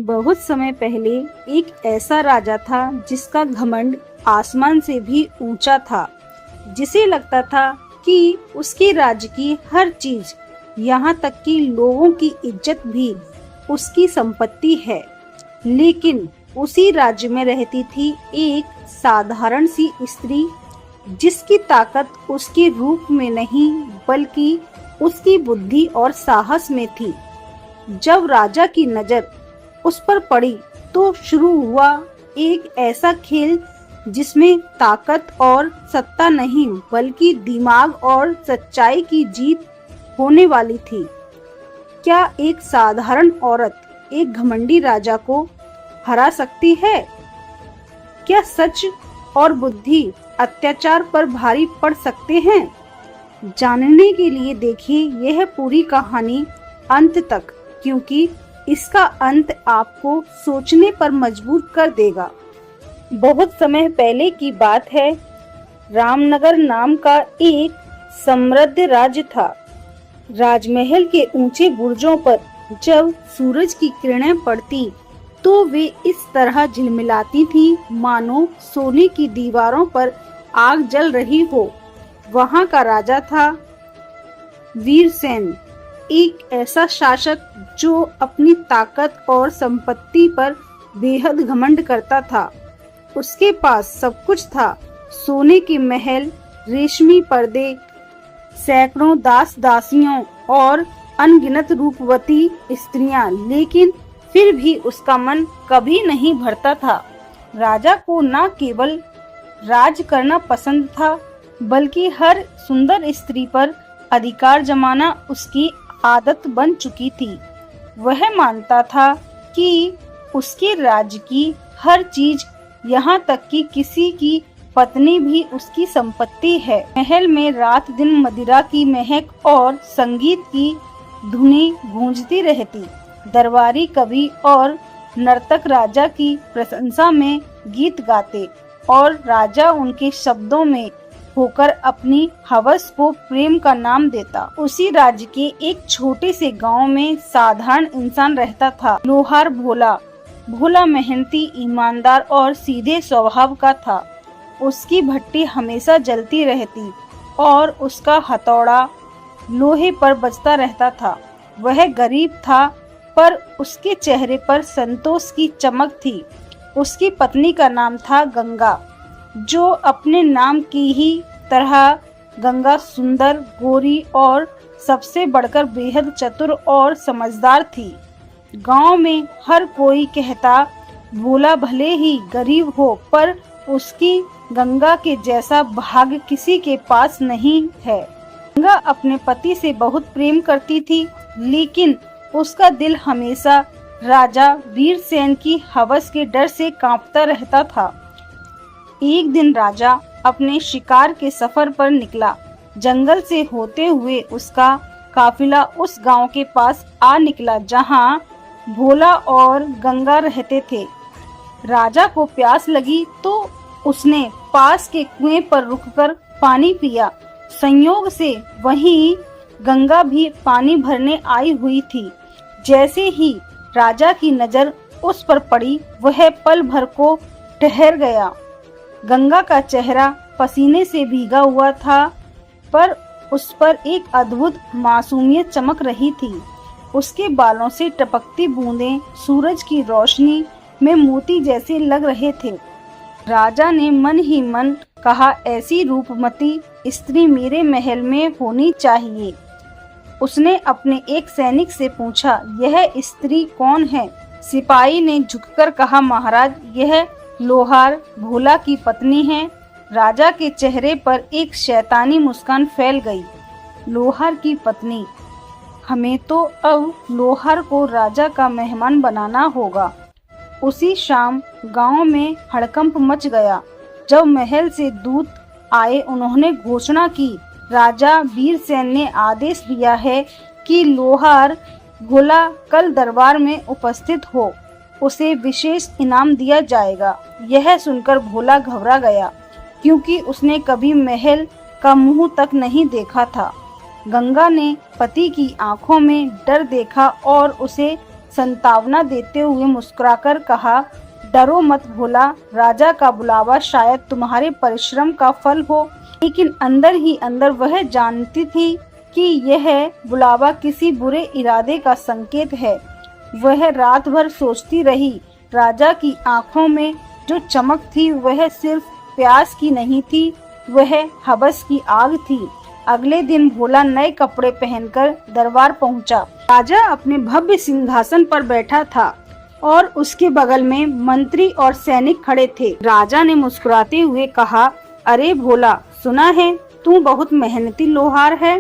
बहुत समय पहले एक ऐसा राजा था जिसका घमंड आसमान से भी ऊंचा था। जिसे लगता था कि उसके राज्य की हर चीज, यहाँ तक कि लोगों की इज्जत भी उसकी संपत्ति है। लेकिन उसी राज्य में रहती थी एक साधारण सी स्त्री, जिसकी ताकत उसके रूप में नहीं बल्कि उसकी बुद्धि और साहस में थी। जब राजा की नजर उस पर पड़ी तो शुरू हुआ एक ऐसा खेल जिसमें ताकत और सत्ता नहीं बल्कि दिमाग और सच्चाई की जीत होने वाली थी। क्या एक साधारण औरत एक घमंडी राजा को हरा सकती है? क्या सच और बुद्धि अत्याचार पर भारी पड़ सकते हैं? जानने के लिए देखिए यह पूरी कहानी अंत तक, क्योंकि इसका अंत आपको सोचने पर मजबूर कर देगा। बहुत समय पहले की बात है। रामनगर नाम का एक समृद्ध राज्य था। राजमहल के ऊंचे बुर्जों पर जब सूरज की किरणें पड़ती तो वे इस तरह झिलमिलाती थी मानो सोने की दीवारों पर आग जल रही हो। वहां का राजा था वीरसेन, एक ऐसा शासक जो अपनी ताकत और संपत्ति पर बेहद घमंड करता था। उसके पास सब कुछ था, सोने के महल, रेशमी पर्दे, सैकड़ों दास दासियों और अनगिनत रूपवती स्त्रियां, लेकिन फिर भी उसका मन कभी नहीं भरता था। राजा को न केवल राज करना पसंद था बल्कि हर सुंदर स्त्री पर अधिकार जमाना उसकी आदत बन चुकी थी। वह मानता था कि उसके राज्य की हर चीज, यहाँ तक कि किसी की पत्नी भी उसकी संपत्ति है। महल में रात दिन मदिरा की महक और संगीत की धुनी गूंजती रहती। दरबारी कवि और नर्तक राजा की प्रशंसा में गीत गाते और राजा उनके शब्दों में होकर अपनी हवस को प्रेम का नाम देता। उसी राज्य के एक छोटे से गांव में साधारण इंसान रहता था। लोहार भोला मेहनती, ईमानदार और सीधे स्वभाव का था। उसकी भट्टी हमेशा जलती रहती और उसका हथौड़ा लोहे पर बजता रहता था। वह गरीब था पर उसके चेहरे पर संतोष की चमक थी। उसकी पत्नी का नाम था गंगा, जो अपने नाम की ही तरह गंगा सुंदर, गोरी और सबसे बढ़कर बेहद चतुर और समझदार थी। गांव में हर कोई कहता, भोला भले ही गरीब हो पर उसकी गंगा के जैसा भाग्य किसी के पास नहीं है। गंगा अपने पति से बहुत प्रेम करती थी, लेकिन उसका दिल हमेशा राजा वीरसेन की हवस के डर से कांपता रहता था। एक दिन राजा अपने शिकार के सफर पर निकला। जंगल से होते हुए उसका काफिला उस गांव के पास आ निकला जहां भोला और गंगा रहते थे। राजा को प्यास लगी तो उसने पास के कुएं पर रुककर पानी पिया। संयोग से वहीं गंगा भी पानी भरने आई हुई थी। जैसे ही राजा की नजर उस पर पड़ी, वह पल भर को ठहर गया। गंगा का चेहरा पसीने से भीगा हुआ था, पर उस पर एक अद्भुत मासूमियत चमक रही थी। उसके बालों से टपकती बूंदें सूरज की रोशनी में मोती जैसे लग रहे थे। राजा ने मन ही मन कहा, ऐसी रूपमती स्त्री मेरे महल में होनी चाहिए। उसने अपने एक सैनिक से पूछा, यह स्त्री कौन है? सिपाही ने झुककर कहा, महाराज, यह लोहार भोला की पत्नी है। राजा के चेहरे पर एक शैतानी मुस्कान फैल गई। लोहार की पत्नी? हमें तो अब लोहार को राजा का मेहमान बनाना होगा। उसी शाम गांव में हड़कंप मच गया। जब महल से दूत आए, उन्होंने घोषणा की, राजा वीरसेन ने आदेश दिया है कि लोहार भोला कल दरबार में उपस्थित हो, उसे विशेष इनाम दिया जाएगा। यह सुनकर भोला घबरा गया, क्योंकि उसने कभी महल का मुंह तक नहीं देखा था। गंगा ने पति की आंखों में डर देखा और उसे संतावना देते हुए मुस्कुराकर कहा, डरो मत भोला, राजा का बुलावा शायद तुम्हारे परिश्रम का फल हो। लेकिन अंदर ही अंदर वह जानती थी कि यह बुलावा किसी बुरे इरादे का संकेत है। वह रात भर सोचती रही। राजा की आंखों में जो चमक थी वह सिर्फ प्यास की नहीं थी, वह हवस की आग थी। अगले दिन भोला नए कपड़े पहनकर दरबार पहुंचा। राजा अपने भव्य सिंहासन पर बैठा था और उसके बगल में मंत्री और सैनिक खड़े थे। राजा ने मुस्कुराते हुए कहा, अरे भोला, सुना है तू बहुत मेहनती लोहार है,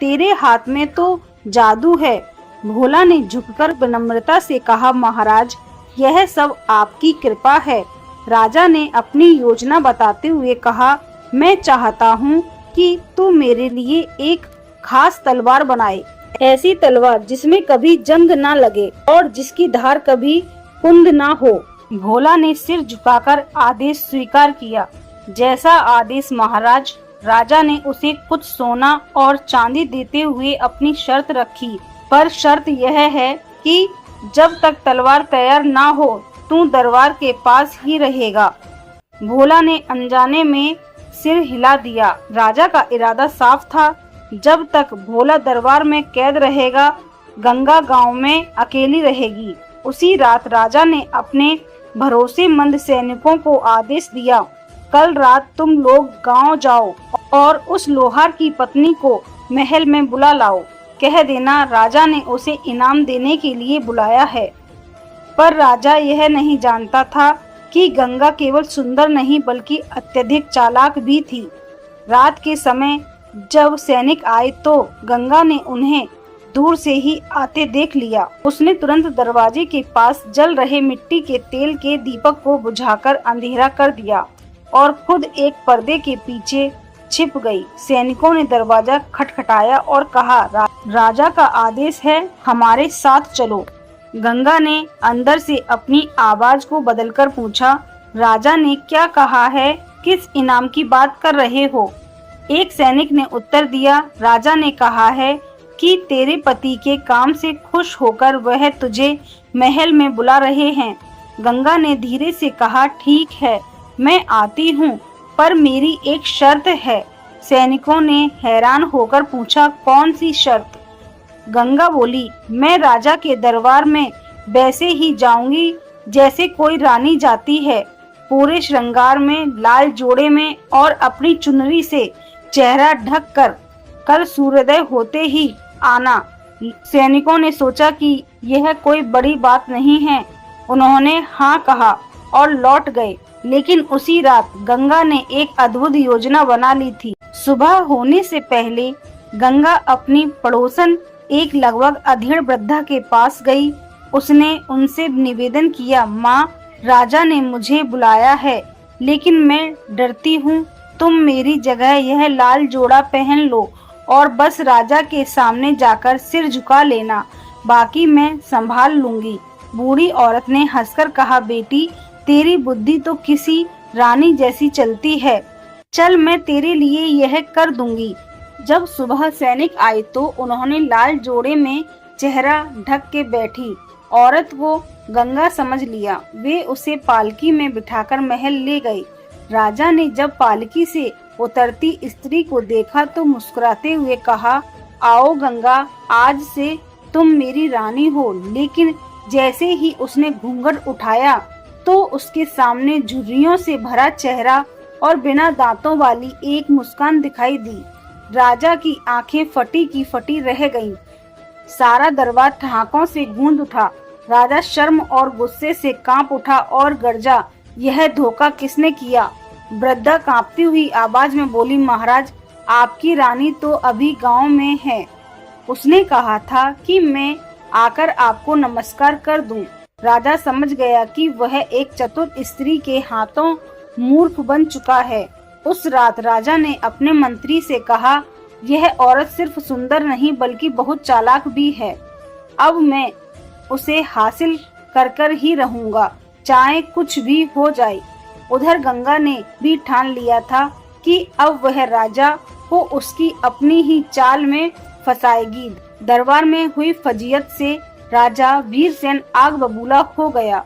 तेरे हाथ में तो जादू है। भोला ने झुककर विनम्रता से कहा, महाराज, यह सब आपकी कृपा है। राजा ने अपनी योजना बताते हुए कहा, मैं चाहता हूँ कि तू मेरे लिए एक खास तलवार बनाए, ऐसी तलवार जिसमें कभी जंग ना लगे और जिसकी धार कभी कुंद ना हो। भोला ने सिर झुकाकर आदेश स्वीकार किया। जैसा आदेश महाराज। राजा ने उसे कुछ सोना और चांदी देते हुए अपनी शर्त रखी, पर शर्त यह है कि जब तक तलवार तैयार ना हो तू दरबार के पास ही रहेगा। भोला ने अनजाने में सिर हिला दिया। राजा का इरादा साफ था, जब तक भोला दरबार में कैद रहेगा, गंगा गांव में अकेली रहेगी। उसी रात राजा ने अपने भरोसेमंद सैनिकों को आदेश दिया, कल रात तुम लोग गांव जाओ और उस लोहार की पत्नी को महल में बुला लाओ। कह देना राजा ने उसे इनाम देने के लिए बुलाया है। पर राजा यह नहीं जानता था कि गंगा केवल सुंदर नहीं बल्कि अत्यधिक चालाक भी थी। रात के समय जब सैनिक आए तो गंगा ने उन्हें दूर से ही आते देख लिया। उसने तुरंत दरवाजे के पास जल रहे मिट्टी के तेल के दीपक को बुझाकर अंधेरा कर दिया और खुद एक पर्दे के पीछे छिप गई। सैनिकों ने दरवाजा खटखटाया और कहा, राजा का आदेश है, हमारे साथ चलो। गंगा ने अंदर से अपनी आवाज को बदलकर पूछा, राजा ने क्या कहा है, किस इनाम की बात कर रहे हो? एक सैनिक ने उत्तर दिया, राजा ने कहा है कि तेरे पति के काम से खुश होकर वह तुझे महल में बुला रहे हैं। गंगा ने धीरे से कहा, ठीक है, मैं आती हूँ, पर मेरी एक शर्त है। सैनिकों ने हैरान होकर पूछा, कौन सी शर्त? गंगा बोली, मैं राजा के दरबार में वैसे ही जाऊंगी जैसे कोई रानी जाती है, पूरे श्रृंगार में, लाल जोड़े में और अपनी चुनरी से चेहरा ढक कर। कल सूर्योदय होते ही आना। सैनिकों ने सोचा कि यह कोई बड़ी बात नहीं है। उन्होंने हाँ कहा और लौट गए। लेकिन उसी रात गंगा ने एक अद्भुत योजना बना ली थी। सुबह होने से पहले गंगा अपनी पड़ोसन एक लगभग अधेड़ वृद्धा के पास गई। उसने उनसे निवेदन किया, माँ, राजा ने मुझे बुलाया है, लेकिन मैं डरती हूँ। तुम मेरी जगह यह लाल जोड़ा पहन लो और बस राजा के सामने जाकर सिर झुका लेना, बाकी मैं संभाल लूंगी। बूढ़ी औरत ने हंसकर कहा, बेटी, तेरी बुद्धि तो किसी रानी जैसी चलती है। चल, मैं तेरे लिए यह कर दूंगी। जब सुबह सैनिक आए तो उन्होंने लाल जोड़े में चेहरा ढक के बैठी औरत को गंगा समझ लिया। वे उसे पालकी में बिठाकर महल ले गए। राजा ने जब पालकी से उतरती स्त्री को देखा तो मुस्कुराते हुए कहा, आओ गंगा, आज से तुम मेरी रानी हो। लेकिन जैसे ही उसने घूंघट उठाया तो उसके सामने झुर्रियों से भरा चेहरा और बिना दांतों वाली एक मुस्कान दिखाई दी। राजा की आंखें फटी की फटी रह गईं। सारा दरबार ठहाकों से गूंज उठा। राजा शर्म और गुस्से से कांप उठा और गरजा, यह धोखा किसने किया? वृद्धा कांपती हुई आवाज में बोली, महाराज, आपकी रानी तो अभी गांव में है। उसने कहा था कि मैं आकर आपको नमस्कार कर दूं। राजा समझ गया कि वह एक चतुर स्त्री के हाथों मूर्ख बन चुका है। उस रात राजा ने अपने मंत्री से कहा, यह औरत सिर्फ सुंदर नहीं बल्कि बहुत चालाक भी है। अब मैं उसे हासिल कर कर ही रहूंगा, चाहे कुछ भी हो जाए। उधर गंगा ने भी ठान लिया था कि अब वह राजा को उसकी अपनी ही चाल में फंसाएगी। दरबार में हुई फजीयत से राजा वीरसेन आग बबूला हो गया।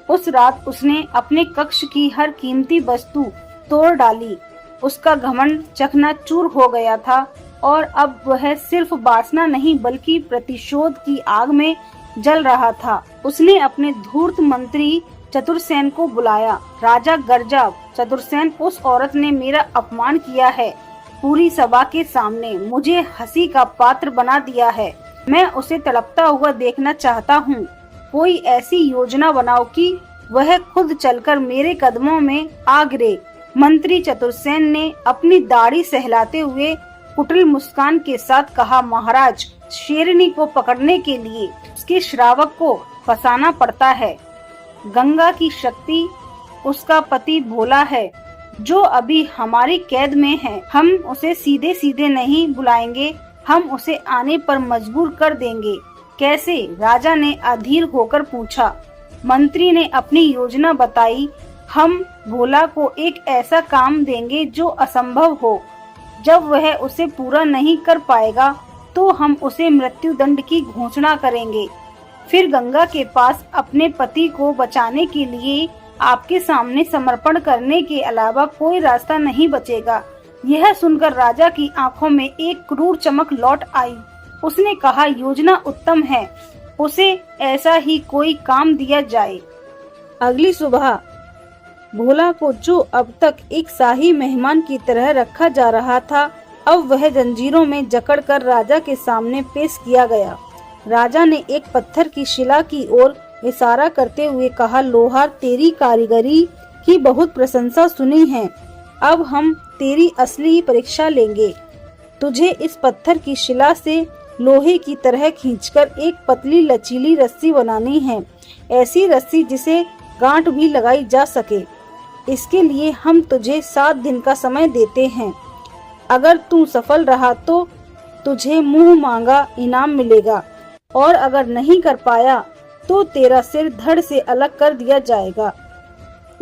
उस रात उसने अपने कक्ष की हर कीमती वस्तु तोड़ डाली। उसका घमंड चकनाचूर हो गया था और अब वह सिर्फ वासना नहीं बल्कि प्रतिशोध की आग में जल रहा था। उसने अपने धूर्त मंत्री चतुरसेन को बुलाया। राजा गरजा, चतुरसेन, उस औरत ने मेरा अपमान किया है, पूरी सभा के सामने मुझे हंसी का पात्र बना दिया है। मैं उसे तड़पता हुआ देखना चाहता हूँ। कोई ऐसी योजना बनाओ कि वह खुद चलकर मेरे कदमों में आ गिरे। मंत्री चतुरसेन ने अपनी दाढ़ी सहलाते हुए कुटिल मुस्कान के साथ कहा, महाराज, शेरनी को पकड़ने के लिए उसके श्रावक को फंसाना पड़ता है। गंगा की शक्ति उसका पति भोला है जो अभी हमारी कैद में है। हम उसे सीधे सीधे नहीं बुलाएंगे, हम उसे आने पर मजबूर कर देंगे। कैसे? राजा ने अधीर होकर पूछा। मंत्री ने अपनी योजना बताई। हम भोला को एक ऐसा काम देंगे जो असंभव हो। जब वह उसे पूरा नहीं कर पाएगा तो हम उसे मृत्यु दंड की घोषणा करेंगे। फिर गंगा के पास अपने पति को बचाने के लिए आपके सामने समर्पण करने के अलावा कोई रास्ता नहीं बचेगा। यह सुनकर राजा की आंखों में एक क्रूर चमक लौट आई। उसने कहा, योजना उत्तम है, उसे ऐसा ही कोई काम दिया जाए। अगली सुबह भोला को, जो अब तक एक शाही मेहमान की तरह रखा जा रहा था, अब वह जंजीरों में जकड़कर राजा के सामने पेश किया गया। राजा ने एक पत्थर की शिला की ओर इशारा करते हुए कहा, लोहार, तेरी कारीगरी की बहुत प्रशंसा सुनी है। अब हम तेरी असली परीक्षा लेंगे। तुझे इस पत्थर की शिला से लोहे की तरह खींचकर एक पतली लचीली रस्सी बनानी है, ऐसी रस्सी जिसे गांठ भी लगाई जा सके। इसके लिए हम तुझे 7 दिन का समय देते हैं। अगर तू सफल रहा तो तुझे मुंह मांगा इनाम मिलेगा और अगर नहीं कर पाया तो तेरा सिर धड़ से अलग कर दिया जाएगा।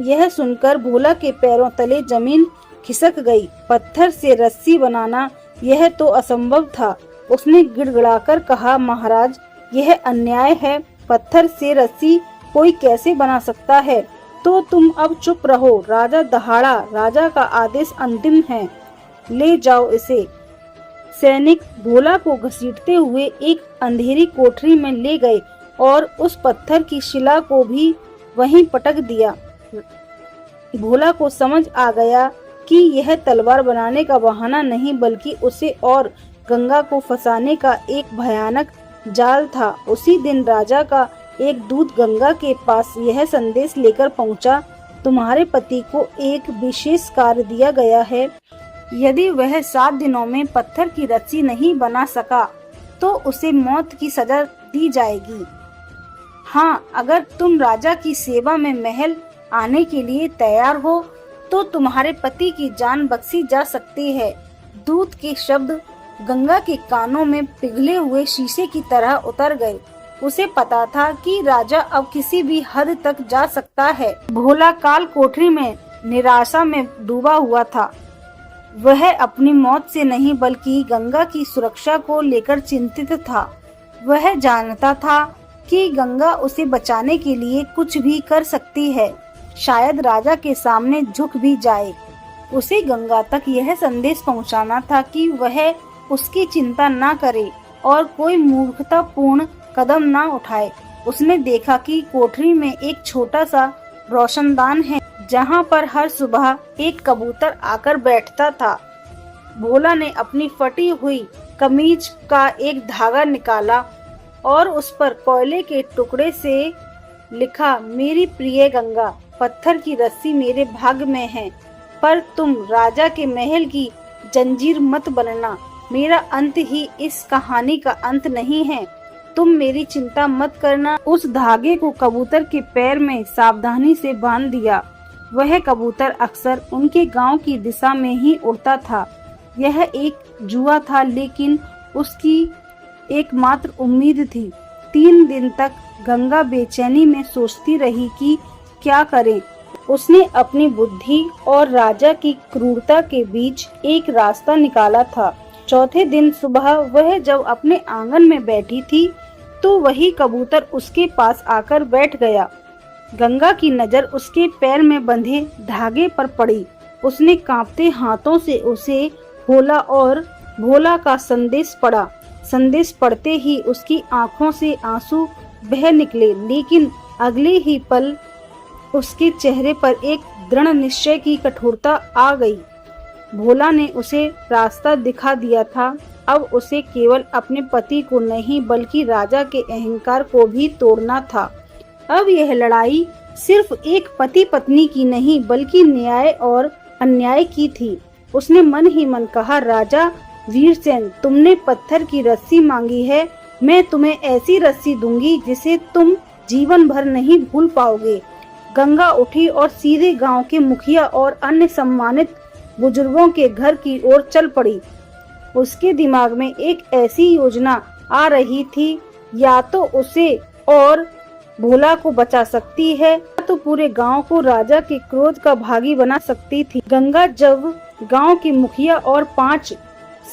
यह सुनकर भोला के पैरों तले जमीन खिसक गई। पत्थर से रस्सी बनाना यह तो असंभव था। उसने गिड़गिड़ाकर कहा, महाराज, यह अन्याय है। पत्थर से रस्सी कोई कैसे बना सकता है? तो तुम अब चुप रहो। राजा दहाड़ा, राजा का आदेश अंतिम है, ले जाओ इसे। सैनिक भोला को घसीटते हुए एक अंधेरी कोठरी में ले गए और उस पत्थर की शिला को भी वहीं पटक दिया। भोला को समझ आ गया कि यह तलवार बनाने का बहाना नहीं बल्कि उसे और गंगा को फंसाने का एक भयानक जाल था। उसी दिन राजा का एक दूत गंगा के पास यह संदेश लेकर पहुंचा, तुम्हारे पति को एक विशेष कार्य दिया गया है। यदि वह 7 दिनों में पत्थर की रस्सी नहीं बना सका तो उसे मौत की सजा दी जाएगी। हाँ, अगर तुम राजा की सेवा में महल आने के लिए तैयार हो तो तुम्हारे पति की जान बख्शी जा सकती है। दूत के शब्द गंगा के कानों में पिघले हुए शीशे की तरह उतर गए। उसे पता था कि राजा अब किसी भी हद तक जा सकता है। भोला काल कोठरी में निराशा में डूबा हुआ था। वह अपनी मौत से नहीं बल्कि गंगा की सुरक्षा को लेकर चिंतित था। वह जानता था कि गंगा उसे बचाने के लिए कुछ भी कर सकती है, शायद राजा के सामने झुक भी जाए। उसे गंगा तक यह संदेश पहुंचाना था कि वह उसकी चिंता ना करे और कोई मूर्खतापूर्ण कदम ना उठाए। उसने देखा कि कोठरी में एक छोटा सा रोशनदान है जहां पर हर सुबह एक कबूतर आकर बैठता था। भोला ने अपनी फटी हुई कमीज का एक धागा निकाला और उस पर कोयले के टुकड़े से लिखा, मेरी प्रिय गंगा, पत्थर की रस्सी मेरे भाग्य में है, पर तुम राजा के महल की जंजीर मत बनना। मेरा अंत ही इस कहानी का अंत नहीं है, तुम मेरी चिंता मत करना। उस धागे को कबूतर के पैर में सावधानी से बांध दिया। वह कबूतर अक्सर उनके गांव की दिशा में ही उड़ता था। यह एक जुआ था लेकिन उसकी एकमात्र उम्मीद थी। 3 दिन तक गंगा बेचैनी में सोचती रही कि क्या करे। उसने अपनी बुद्धि और राजा की क्रूरता के बीच एक रास्ता निकाला था। चौथे दिन सुबह वह जब अपने आंगन में बैठी थी तो वही कबूतर उसके पास आकर बैठ गया। गंगा की नजर उसके पैर में बंधे धागे पर पड़ी। उसने कांपते हाथों से उसे भोला का संदेश पढ़ा। संदेश पढ़ते ही उसकी आंखों से आंसू बह निकले, लेकिन अगले ही पल उसके चेहरे पर एक दृढ़ निश्चय की कठोरता आ गई। भोला ने उसे रास्ता दिखा दिया था। अब उसे केवल अपने पति को नहीं बल्कि राजा के अहंकार को भी तोड़ना था। अब यह लड़ाई सिर्फ एक पति पत्नी की नहीं बल्कि न्याय और अन्याय की थी। उसने मन ही मन कहा, राजा वीरसेन, तुमने पत्थर की रस्सी मांगी है, मैं तुम्हें ऐसी रस्सी दूंगी जिसे तुम जीवन भर नहीं भूल पाओगे। गंगा उठी और सीधे गांव के मुखिया और अन्य सम्मानित बुजुर्गों के घर की ओर चल पड़ी। उसके दिमाग में एक ऐसी योजना आ रही थी, या तो उसे और भोला को बचा सकती है या तो पूरे गांव को राजा के क्रोध का भागी बना सकती थी। गंगा जब गांव के मुखिया और 5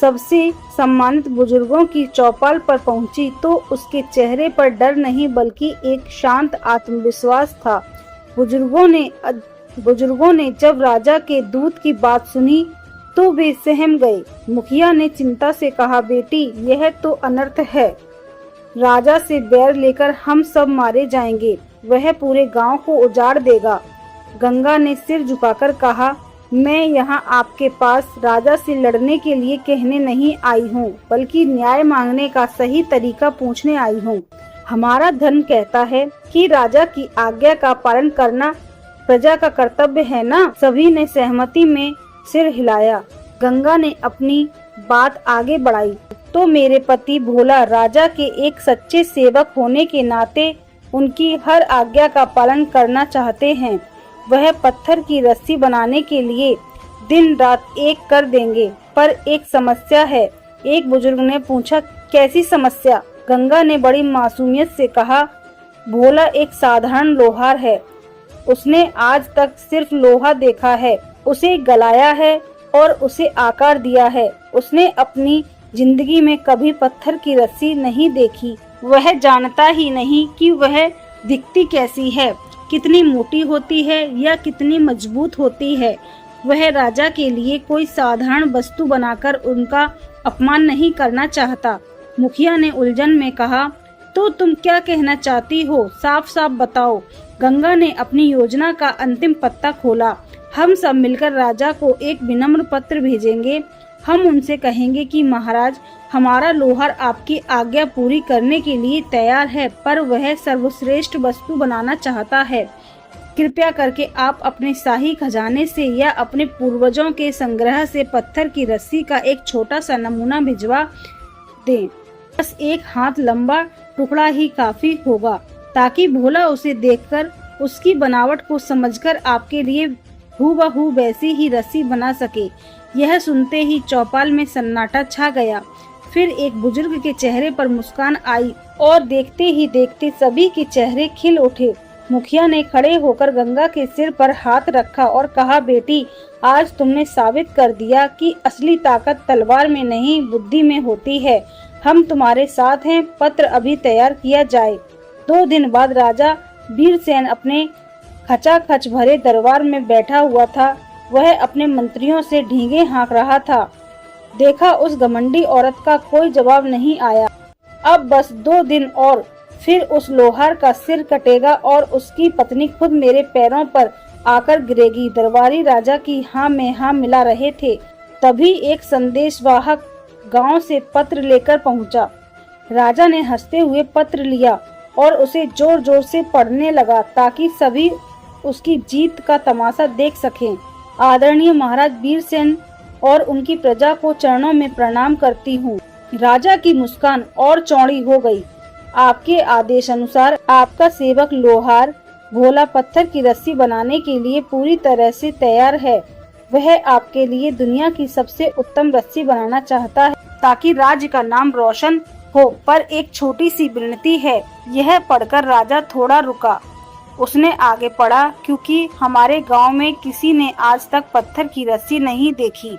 सबसे सम्मानित बुजुर्गों की चौपाल पर पहुंची तो उसके चेहरे पर डर नहीं बल्कि एक शांत आत्मविश्वास था। बुजुर्गों ने जब राजा के दूत की बात सुनी तो वे सहम गए। मुखिया ने चिंता से कहा, बेटी, यह तो अनर्थ है। राजा से बैर लेकर हम सब मारे जाएंगे, वह पूरे गांव को उजाड़ देगा। गंगा ने सिर झुकाकर कहा, मैं यहाँ आपके पास राजा से लड़ने के लिए कहने नहीं आई हूँ बल्कि न्याय मांगने का सही तरीका पूछने आई हूँ। हमारा धर्म कहता है कि राजा की आज्ञा का पालन करना प्रजा का कर्तव्य है ना। सभी ने सहमति में सिर हिलाया। गंगा ने अपनी बात आगे बढ़ाई, तो मेरे पति भोला राजा के एक सच्चे सेवक होने के नाते उनकी हर आज्ञा का पालन करना चाहते हैं। वह पत्थर की रस्सी बनाने के लिए दिन रात एक कर देंगे, पर एक समस्या है। एक बुजुर्ग ने पूछा, कैसी समस्या? गंगा ने बड़ी मासूमियत से कहा, भोला एक साधारण लोहार है। उसने आज तक सिर्फ लोहा देखा है, उसे गलाया है और उसे आकार दिया है। उसने अपनी जिंदगी में कभी पत्थर की रस्सी नहीं देखी। वह जानता ही नहीं कि वह दिखती कैसी है, कितनी मोटी होती है या कितनी मजबूत होती है। वह राजा के लिए कोई साधारण वस्तु बनाकर उनका अपमान नहीं करना चाहता। मुखिया ने उलझन में कहा, तो तुम क्या कहना चाहती हो? साफ साफ बताओ। गंगा ने अपनी योजना का अंतिम पत्ता खोला। हम सब मिलकर राजा को एक विनम्र पत्र भेजेंगे। हम उनसे कहेंगे कि महाराज, हमारा लोहार आपकी आज्ञा पूरी करने के लिए तैयार है, पर वह सर्वश्रेष्ठ वस्तु बनाना चाहता है। कृपया करके आप अपने शाही खजाने से या अपने पूर्वजों के संग्रह से पत्थर की रस्सी का एक छोटा सा नमूना भिजवा दें। बस एक हाथ लंबा टुकड़ा ही काफी होगा, ताकि भोला उसे देखकर उसकी बनावट को समझकर आपके लिए हूबहू वैसी ही रस्सी बना सके। यह सुनते ही चौपाल में सन्नाटा छा गया। फिर एक बुजुर्ग के चेहरे पर मुस्कान आई और देखते ही देखते सभी के चेहरे खिल उठे। मुखिया ने खड़े होकर गंगा के सिर पर हाथ रखा और कहा, बेटी, आज तुमने साबित कर दिया कि असली ताकत तलवार में नहीं बुद्धि में होती है। हम तुम्हारे साथ हैं। पत्र अभी तैयार किया जाए। 2 दिन बाद राजा वीरसेन अपने खचाखच भरे दरबार में बैठा हुआ था। वह अपने मंत्रियों से ढींगे हाँक रहा था। देखा, उस घमंडी औरत का कोई जवाब नहीं आया। अब बस 2 दिन और फिर उस लोहार का सिर कटेगा और उसकी पत्नी खुद मेरे पैरों पर आकर गिरेगी। दरबारी राजा की हाँ में हाँ मिला रहे थे। तभी एक संदेशवाहक गांव से पत्र लेकर पहुंचा। राजा ने हंसते हुए पत्र लिया और उसे जोर जोर से पढ़ने लगा ताकि सभी उसकी जीत का तमाशा देख सकें। आदरणीय महाराज वीरसेन और उनकी प्रजा को चरणों में प्रणाम करती हूँ। राजा की मुस्कान और चौड़ी हो गई। आपके आदेश अनुसार आपका सेवक लोहार भोला पत्थर की रस्सी बनाने के लिए पूरी तरह से तैयार है। वह आपके लिए दुनिया की सबसे उत्तम रस्सी बनाना चाहता है ताकि राज्य का नाम रोशन हो। पर एक छोटी सी विनती है। यह पढ़कर राजा थोड़ा रुका। उसने आगे पढ़ा, क्योंकि हमारे गांव में किसी ने आज तक पत्थर की रस्सी नहीं देखी,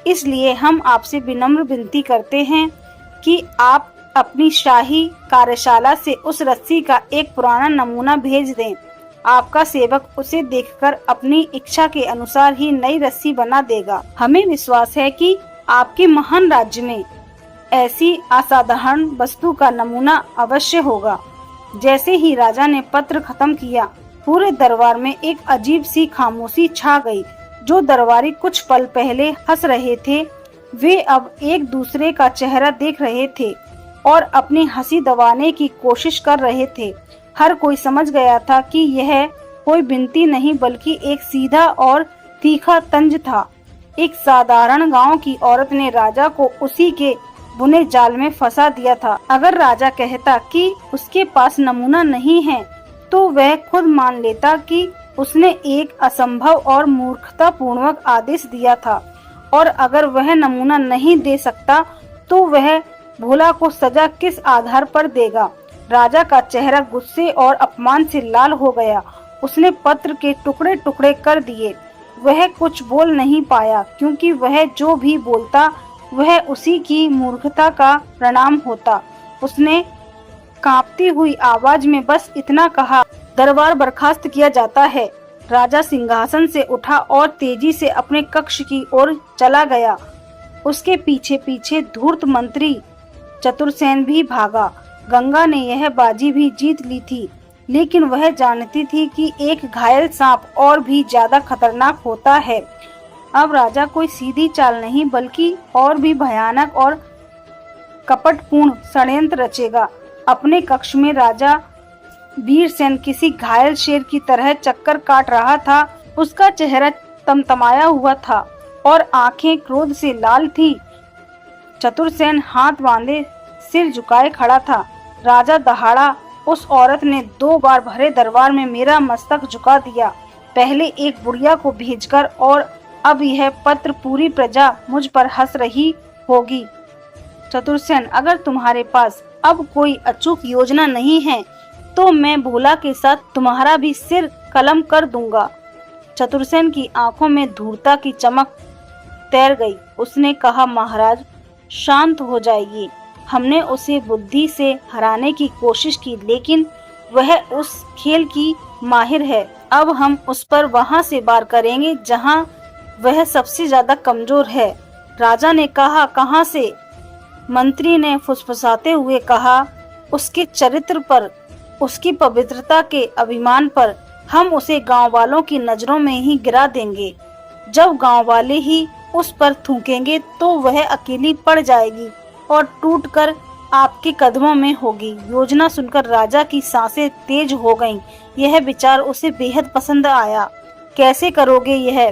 इसलिए हम आपसे विनम्र विनती करते हैं कि आप अपनी शाही कार्यशाला से उस रस्सी का एक पुराना नमूना भेज दें। आपका सेवक उसे देखकर अपनी इच्छा के अनुसार ही नई रस्सी बना देगा। हमें विश्वास है कि आपके महान राज्य में ऐसी असाधारण वस्तु का नमूना अवश्य होगा। जैसे ही राजा ने पत्र खत्म किया, पूरे दरबार में एक अजीब सी खामोशी छा गई। जो दरबारी कुछ पल पहले हंस रहे थे, वे अब एक दूसरे का चेहरा देख रहे थे और अपनी हंसी दबाने की कोशिश कर रहे थे। हर कोई समझ गया था कि यह कोई विनती नहीं बल्कि एक सीधा और तीखा तंज था। एक साधारण गांव की औरत ने राजा को उसी के बुने जाल में फंसा दिया था। अगर राजा कहता कि उसके पास नमूना नहीं है, तो वह खुद मान लेता कि उसने एक असंभव और मूर्खतापूर्वक आदेश दिया था, और अगर वह नमूना नहीं दे सकता तो वह भोला को सजा किस आधार पर देगा। राजा का चेहरा गुस्से और अपमान से लाल हो गया। उसने पत्र के टुकड़े टुकड़े कर दिए। वह कुछ बोल नहीं पाया, क्योंकि वह जो भी बोलता वह उसी की मूर्खता का परिणाम होता। उसने कांपती हुई आवाज में बस इतना कहा, दरबार बर्खास्त किया जाता है। राजा सिंहासन से उठा और तेजी से अपने कक्ष की ओर चला गया। उसके पीछे पीछे धूर्त मंत्री चतुरसेन भी भागा। गंगा ने यह बाजी भी जीत ली थी, लेकिन वह जानती थी कि एक घायल सांप और भी ज्यादा खतरनाक होता है। अब राजा कोई सीधी चाल नहीं बल्कि और भी भयानक और कपटपूर्ण षड्यंत्र रचेगा। अपने कक्ष में राजा वीरसेन किसी घायल शेर की तरह चक्कर काट रहा था। उसका चेहरा तमतमाया हुआ था और आंखें क्रोध से लाल थी। चतुरसेन हाथ बांधे सिर झुकाए खड़ा था। राजा दहाड़ा, उस औरत ने 2 बार भरे दरबार में मेरा मस्तक झुका दिया, पहले एक बुढ़िया को भेजकर और अब यह पत्र। पूरी प्रजा मुझ पर हंस रही होगी। चतुरसेन, अगर तुम्हारे पास अब कोई अचूक योजना नहीं है तो मैं भोला के साथ तुम्हारा भी सिर कलम कर दूंगा। चतुरसेन की आंखों में धूर्तता की चमक तैर गई। उसने कहा, महाराज शांत हो जाइए। हमने उसे बुद्धि से हराने की कोशिश की, लेकिन वह उस खेल की माहिर है। अब हम उस पर वहां से वार करेंगे जहां वह सबसे ज्यादा कमजोर है। राजा ने कहा, कहां से? मंत्री ने फुसफुसाते हुए कहा, उसके चरित्र पर, उसकी पवित्रता के अभिमान पर। हम उसे गांव वालों की नजरों में ही गिरा देंगे। जब गांव वाले ही उस पर थूकेंगे तो वह अकेली पड़ जाएगी और टूटकर आपके कदमों में होगी। योजना सुनकर राजा की सांसें तेज हो गईं। यह विचार उसे बेहद पसंद आया। कैसे करोगे यह?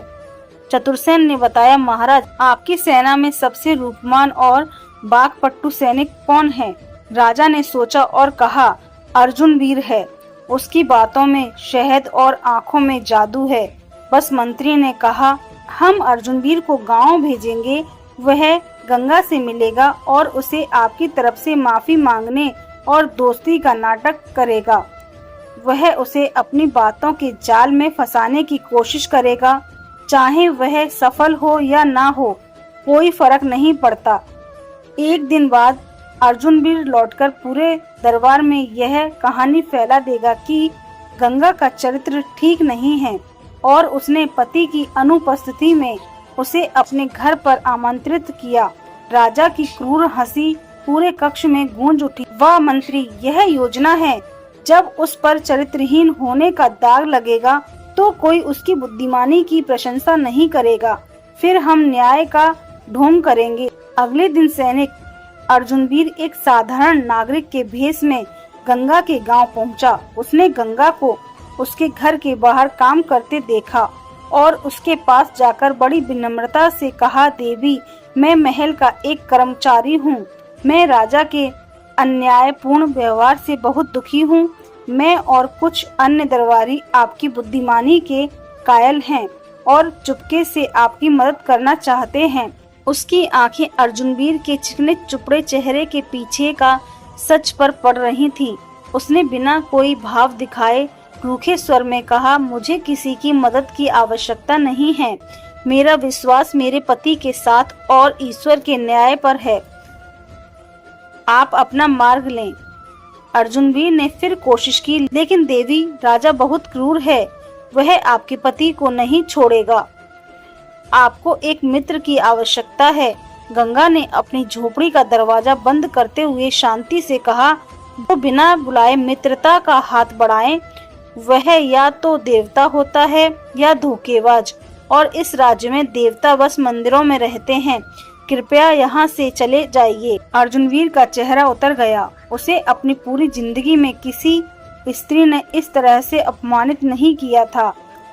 चतुरसेन ने बताया, महाराज आपकी सेना में सबसे रूपवान और बाकपट्टू सैनिक कौन है? राजा ने सोचा और कहा, अर्जुन वीर है। उसकी बातों में शहद और आंखों में जादू है। बस मंत्री ने कहा, हम अर्जुन वीर को गांव भेजेंगे। वह गंगा से मिलेगा और उसे आपकी तरफ से माफी मांगने और दोस्ती का नाटक करेगा। वह उसे अपनी बातों के जाल में फंसाने की कोशिश करेगा। चाहे वह सफल हो या ना हो, कोई फर्क नहीं पड़ता। एक दिन बाद अर्जुन वीर लौटकर पूरे दरबार में यह कहानी फैला देगा कि गंगा का चरित्र ठीक नहीं है और उसने पति की अनुपस्थिति में उसे अपने घर पर आमंत्रित किया। राजा की क्रूर हंसी पूरे कक्ष में गूंज उठी। वाह मंत्री, यह योजना है। जब उस पर चरित्रहीन होने का दाग लगेगा तो कोई उसकी बुद्धिमानी की प्रशंसा नहीं करेगा। फिर हम न्याय का ढोंग करेंगे। अगले दिन सैनिक अर्जुनवीर एक साधारण नागरिक के भेष में गंगा के गांव पहुंचा। उसने गंगा को उसके घर के बाहर काम करते देखा और उसके पास जाकर बड़ी विनम्रता से कहा, देवी, मैं महल का एक कर्मचारी हूँ। मैं राजा के अन्यायपूर्ण व्यवहार से बहुत दुखी हूँ। मैं और कुछ अन्य दरबारी आपकी बुद्धिमानी के कायल हैं और चुपके से आपकी मदद करना चाहते हैं। उसकी आंखें अर्जुनवीर के चिकने चुपड़े चेहरे के पीछे का सच पर पड़ रही थीं। उसने बिना कोई भाव दिखाए रूखे स्वर में कहा, मुझे किसी की मदद की आवश्यकता नहीं है। मेरा विश्वास मेरे पति के साथ और ईश्वर के न्याय पर है। आप अपना मार्ग लें। अर्जुनवीर ने फिर कोशिश की, लेकिन देवी, राजा बहुत क्रूर है, वह आपके पति को नहीं छोड़ेगा। आपको एक मित्र की आवश्यकता है। गंगा ने अपनी झोपड़ी का दरवाजा बंद करते हुए शांति से कहा, जो बिना बुलाए मित्रता का हाथ बढ़ाए, वह या तो देवता होता है या धोखेबाज, और इस राज्य में देवता बस मंदिरों में रहते हैं। कृपया यहाँ से चले जाइए। अर्जुनवीर का चेहरा उतर गया। उसे अपनी पूरी जिंदगी में किसी स्त्री ने इस तरह से अपमानित नहीं किया था।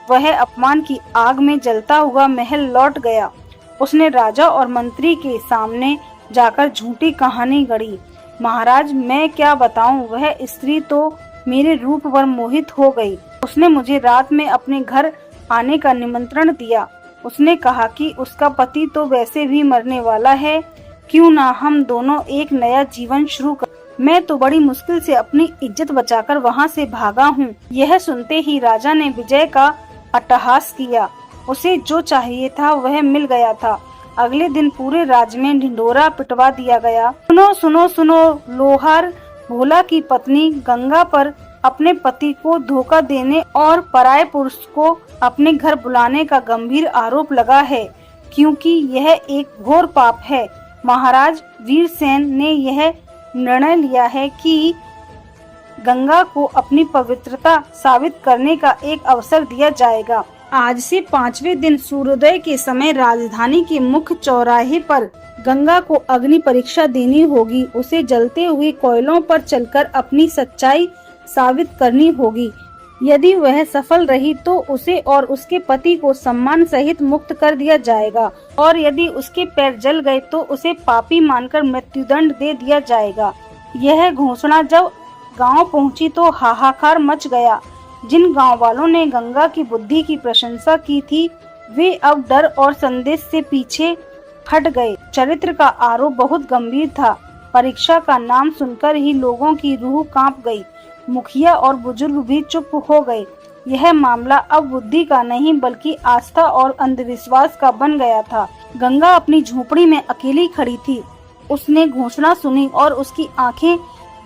वह अपमान की आग में जलता हुआ महल लौट गया। उसने राजा और मंत्री के सामने जाकर झूठी कहानी गढ़ी। महाराज, मैं क्या बताऊं, वह स्त्री तो मेरे रूप पर मोहित हो गई। उसने मुझे रात में अपने घर आने का निमंत्रण दिया। उसने कहा कि उसका पति तो वैसे भी मरने वाला है, क्यों ना हम दोनों एक नया जीवन शुरू कर। मैं तो बड़ी मुश्किल से अपनी इज्जत बचाकर वहाँ से भागा हूँ। यह सुनते ही राजा ने विजय का अट्टहास किया। उसे जो चाहिए था वह मिल गया था। अगले दिन पूरे राज्य में ढिंढोरा पिटवा दिया गया। सुनो सुनो सुनो, लोहार भोला की पत्नी गंगा पर अपने पति को धोखा देने और पराये पुरुष को अपने घर बुलाने का गंभीर आरोप लगा है, क्योंकि यह एक घोर पाप है। महाराज वीरसेन ने यह निर्णय लिया है कि गंगा को अपनी पवित्रता साबित करने का एक अवसर दिया जाएगा। आज से 5वें दिन सूर्योदय के समय राजधानी के मुख्य चौराहे पर गंगा को अग्नि परीक्षा देनी होगी। उसे जलते हुए कोयलों पर चलकर अपनी सच्चाई साबित करनी होगी। यदि वह सफल रही तो उसे और उसके पति को सम्मान सहित मुक्त कर दिया जाएगा, और यदि उसके पैर जल गए तो उसे पापी मानकर मृत्युदंड दे दिया जाएगा। यह घोषणा जब गांव पहुंची तो हाहाकार मच गया। जिन गांव वालों ने गंगा की बुद्धि की प्रशंसा की थी, वे अब डर और संदेश से पीछे हट गए। चरित्र का आरोप बहुत गंभीर था। परीक्षा का नाम सुनकर ही लोगों की रूह कांप गई। मुखिया और बुजुर्ग भी चुप हो गए। यह मामला अब बुद्धि का नहीं बल्कि आस्था और अंधविश्वास का बन गया था। गंगा अपनी झोपड़ी में अकेली खड़ी थी। उसने घोषणा सुनी और उसकी आंखें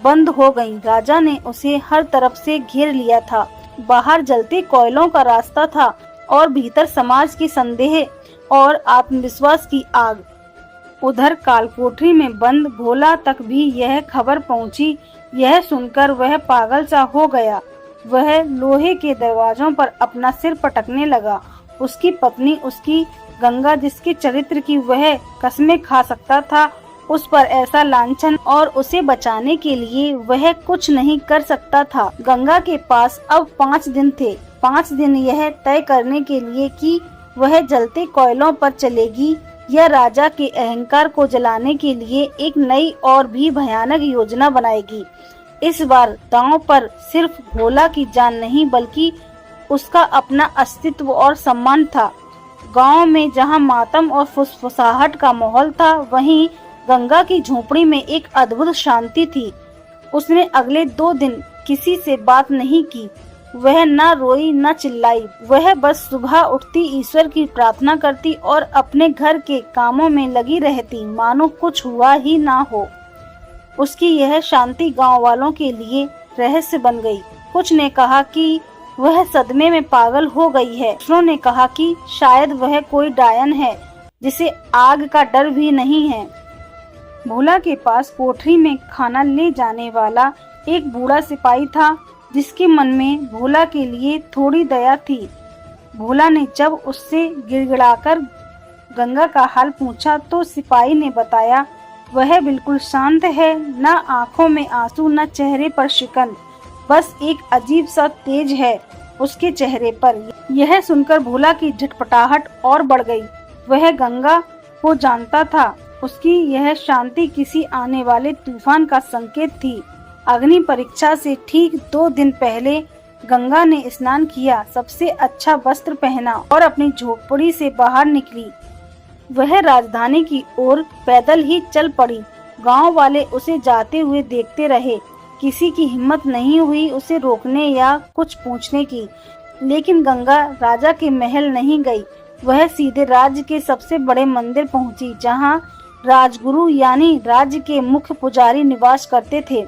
बंद हो गईं। राजा ने उसे हर तरफ से घेर लिया था। बाहर जलते कोयलों का रास्ता था और भीतर समाज की संदेह और आत्मविश्वास की आग। उधर कालकोठरी में बंद भोला तक भी यह खबर पहुंची। यह सुनकर वह पागल सा हो गया। वह लोहे के दरवाजों पर अपना सिर पटकने लगा। उसकी पत्नी, उसकी गंगा, जिसके चरित्र की वह कसमें खा सकता था, उस पर ऐसा लांछन, और उसे बचाने के लिए वह कुछ नहीं कर सकता था। गंगा के पास अब 5 दिन थे। 5 दिन यह तय करने के लिए कि वह जलते कोयलों पर चलेगी या राजा के अहंकार को जलाने के लिए एक नई और भी भयानक योजना बनाएगी। इस बार दांव पर सिर्फ भोला की जान नहीं बल्कि उसका अपना अस्तित्व और सम्मान था। गांव में जहां मातम और फुसफुसाहट का माहौल था, वहीं गंगा की झोपड़ी में एक अद्भुत शांति थी। उसने अगले 2 दिन किसी से बात नहीं की। वह न रोई न चिल्लाई। वह बस सुबह उठती ईश्वर की प्रार्थना करती और अपने घर के कामों में लगी रहती, मानो कुछ हुआ ही ना हो। उसकी यह शांति गांव वालों के लिए रहस्य बन गई। कुछ ने कहा कि वह सदमे में पागल हो गई है। दूसरों ने कहा कि शायद वह कोई डायन है जिसे आग का डर भी नहीं है। भोला के पास कोठरी में खाना ले जाने वाला एक बूढ़ा सिपाही था, जिसके मन में भोला के लिए थोड़ी दया थी। भोला ने जब उससे गिड़गिड़ाकर गंगा का हाल पूछा तो सिपाही ने बताया, वह बिल्कुल शांत है, न आंखों में आंसू न चेहरे पर शिकन, बस एक अजीब सा तेज है उसके चेहरे पर। यह सुनकर भोला की झटपटाहट और बढ़ गई। वह गंगा को जानता था। उसकी यह शांति किसी आने वाले तूफान का संकेत थी। अग्नि परीक्षा से ठीक 2 दिन पहले गंगा ने स्नान किया, सबसे अच्छा वस्त्र पहना और अपनी झोपड़ी से बाहर निकली। वह राजधानी की ओर पैदल ही चल पड़ी। गांव वाले उसे जाते हुए देखते रहे। किसी की हिम्मत नहीं हुई उसे रोकने या कुछ पूछने की। लेकिन गंगा राजा के महल नहीं गई। वह सीधे राज्य के सबसे बड़े मंदिर पहुंची, जहां राजगुरु यानी राज्य के मुख्य पुजारी निवास करते थे।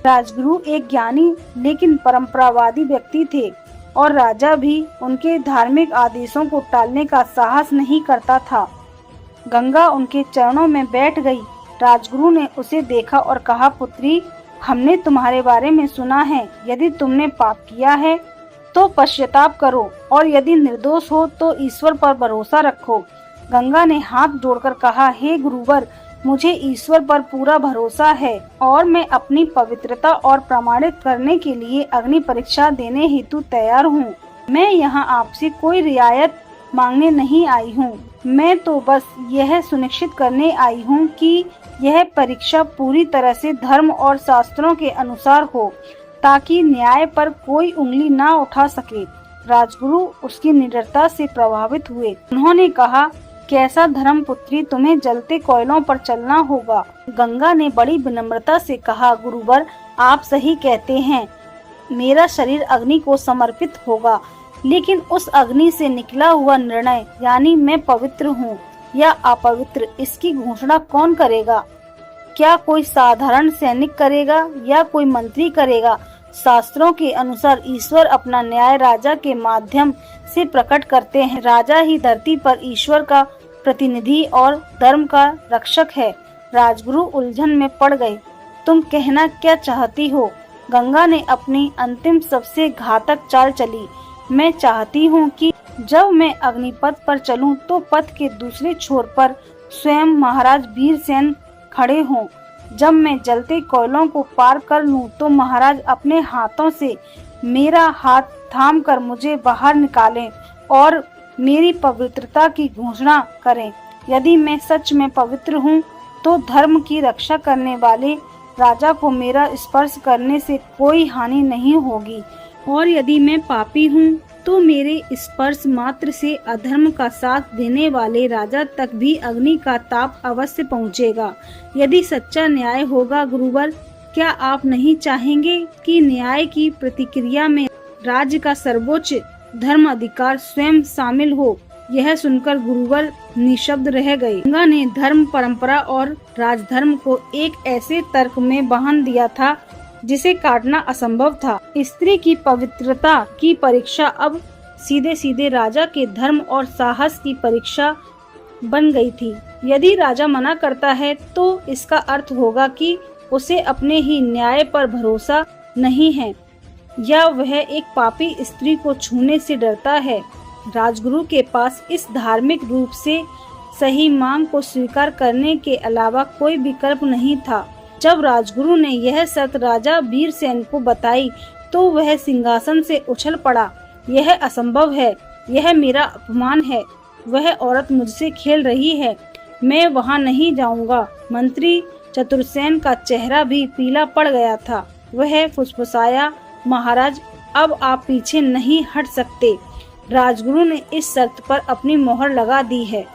राजगुरु एक ज्ञानी लेकिन परंपरावादी व्यक्ति थे और राजा भी उनके धार्मिक आदेशों को टालने का साहस नहीं करता था। गंगा उनके चरणों में बैठ गई। राजगुरु ने उसे देखा और कहा, पुत्री, हमने तुम्हारे बारे में सुना है। यदि तुमने पाप किया है तो पश्चाताप करो और यदि निर्दोष हो तो ईश्वर पर भरोसा रखो। गंगा ने हाथ जोड़कर कहा, हे गुरुवर, मुझे ईश्वर पर पूरा भरोसा है और मैं अपनी पवित्रता और प्रमाणित करने के लिए अग्नि परीक्षा देने हेतु तैयार हूँ। मैं यहाँ आपसे कोई रियायत मांगने नहीं आई हूँ। मैं तो बस यह सुनिश्चित करने आई हूँ कि यह परीक्षा पूरी तरह से धर्म और शास्त्रों के अनुसार हो, ताकि न्याय पर कोई उंगली ना उठा सके। राजगुरु उसकी निडरता से प्रभावित हुए। उन्होंने कहा, कैसा धर्म पुत्री, तुम्हें जलते कोयलों पर चलना होगा। गंगा ने बड़ी विनम्रता से कहा, गुरुवर, आप सही कहते हैं। मेरा शरीर अग्नि को समर्पित होगा, लेकिन उस अग्नि से निकला हुआ निर्णय यानी मैं पवित्र हूँ या अपवित्र, इसकी घोषणा कौन करेगा? क्या कोई साधारण सैनिक करेगा या कोई मंत्री करेगा? शास्त्रों के अनुसार ईश्वर अपना न्याय राजा के माध्यम से प्रकट करते हैं। राजा ही धरती पर ईश्वर का प्रतिनिधि और धर्म का रक्षक है। राजगुरु उलझन में पड़ गए। तुम कहना क्या चाहती हो? गंगा ने अपनी अंतिम सबसे घातक चाल चली। मैं चाहती हूँ कि जब मैं अग्निपथ पर चलूं तो पथ के दूसरे छोर पर स्वयं महाराज वीरसेन खड़े हों। जब मैं जलते कोयलों को पार कर लूं तो महाराज अपने हाथों से मेरा हाथ थामकर मुझे बाहर निकालें और मेरी पवित्रता की घोषणा करें। यदि मैं सच में पवित्र हूँ तो धर्म की रक्षा करने वाले राजा को मेरा स्पर्श करने से कोई हानि नहीं होगी, और यदि मैं पापी हूँ तो मेरे स्पर्श मात्र से अधर्म का साथ देने वाले राजा तक भी अग्नि का ताप अवश्य पहुँचेगा। यदि सच्चा न्याय होगा गुरुवर, क्या आप नहीं चाहेंगे कि न्याय की प्रतिक्रिया में राज्य का सर्वोच्च धर्म अधिकार स्वयं शामिल हो? यह सुनकर गुरुवर निशब्द रह गए। गंगा ने धर्म, परंपरा और राजधर्म को एक ऐसे तर्क में बांध दिया था जिसे काटना असंभव था। स्त्री की पवित्रता की परीक्षा अब सीधे सीधे राजा के धर्म और साहस की परीक्षा बन गई थी। यदि राजा मना करता है तो इसका अर्थ होगा कि उसे अपने ही न्याय पर भरोसा नहीं है या वह एक पापी स्त्री को छूने से डरता है। राजगुरु के पास इस धार्मिक रूप से सही मांग को स्वीकार करने के अलावा कोई विकल्प नहीं था। जब राजगुरु ने यह शर्त राजा वीरसेन को बताई तो वह सिंहासन से उछल पड़ा। यह असंभव है, यह मेरा अपमान है। वह औरत मुझसे खेल रही है, मैं वहां नहीं जाऊंगा। मंत्री चतुर्सेन का चेहरा भी पीला पड़ गया था। वह फुसफुसाया, महाराज, अब आप पीछे नहीं हट सकते। राजगुरु ने इस शर्त पर अपनी मोहर लगा दी है।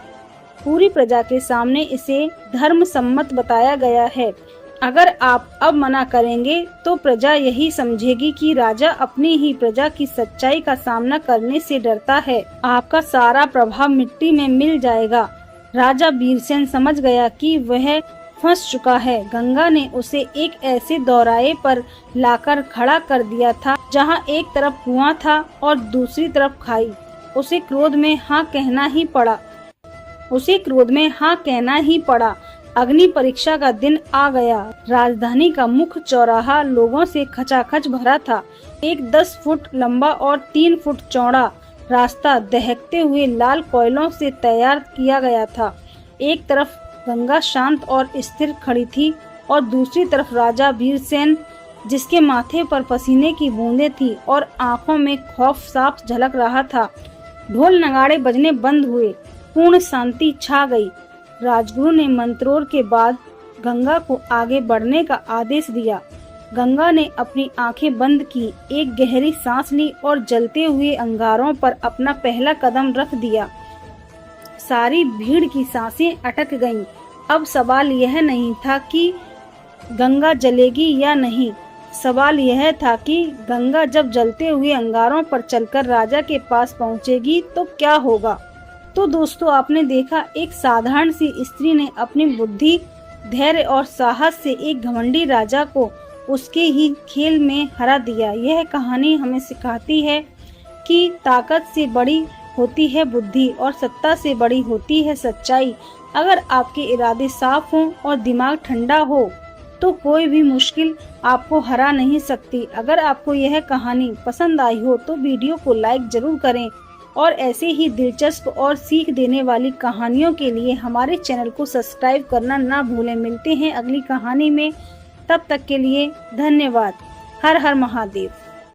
पूरी प्रजा के सामने इसे धर्म सम्मत बताया गया है। अगर आप अब मना करेंगे तो प्रजा यही समझेगी कि राजा अपनी ही प्रजा की सच्चाई का सामना करने से डरता है। आपका सारा प्रभाव मिट्टी में मिल जाएगा। राजा वीरसेन समझ गया कि वह फंस चुका है। गंगा ने उसे एक ऐसे दौराये पर लाकर खड़ा कर दिया था जहां एक तरफ कुआं था और दूसरी तरफ खाई। उसे क्रोध में हाँ कहना ही पड़ा। अग्नि परीक्षा का दिन आ गया। राजधानी का मुख्य चौराहा लोगों से खचाखच भरा था। एक 10 फुट लंबा और 3 फुट चौड़ा रास्ता दहकते हुए लाल कोयलों से तैयार किया गया था। एक तरफ गंगा शांत और स्थिर खड़ी थी और दूसरी तरफ राजा वीरसेन, जिसके माथे पर पसीने की बूंदें थी और आंखों में खौफ साफ झलक रहा था। ढोल नगाड़े बजने बंद हुए। पूर्ण शांति छा गई। राजगुरु ने मंत्रों के बाद गंगा को आगे बढ़ने का आदेश दिया। गंगा ने अपनी आंखें बंद की, एक गहरी सांस ली और जलते हुए अंगारों पर अपना पहला कदम रख दिया। सारी भीड़ की सांसें अटक गईं। अब सवाल यह नहीं था कि गंगा जलेगी या नहीं, सवाल यह था कि गंगा जब जलते हुए अंगारों पर चलकर राजा के पास पहुंचेगी तो क्या होगा। तो दोस्तों आपने देखा एक साधारण सी स्त्री ने अपनी बुद्धि, धैर्य और साहस से एक घमंडी राजा को उसके ही खेल में हरा दिया। यह कहानी हमें सिखाती है कि ताकत से बड़ी होती है बुद्धि और सत्ता से बड़ी होती है सच्चाई। अगर आपके इरादे साफ हों और दिमाग ठंडा हो तो कोई भी मुश्किल आपको हरा नहीं सकती। अगर आपको यह कहानी पसंद आई हो तो वीडियो को लाइक जरूर करें और ऐसे ही दिलचस्प और सीख देने वाली कहानियों के लिए हमारे चैनल को सब्सक्राइब करना ना भूलें। मिलते हैं अगली कहानी में, तब तक के लिए धन्यवाद। हर हर महादेव।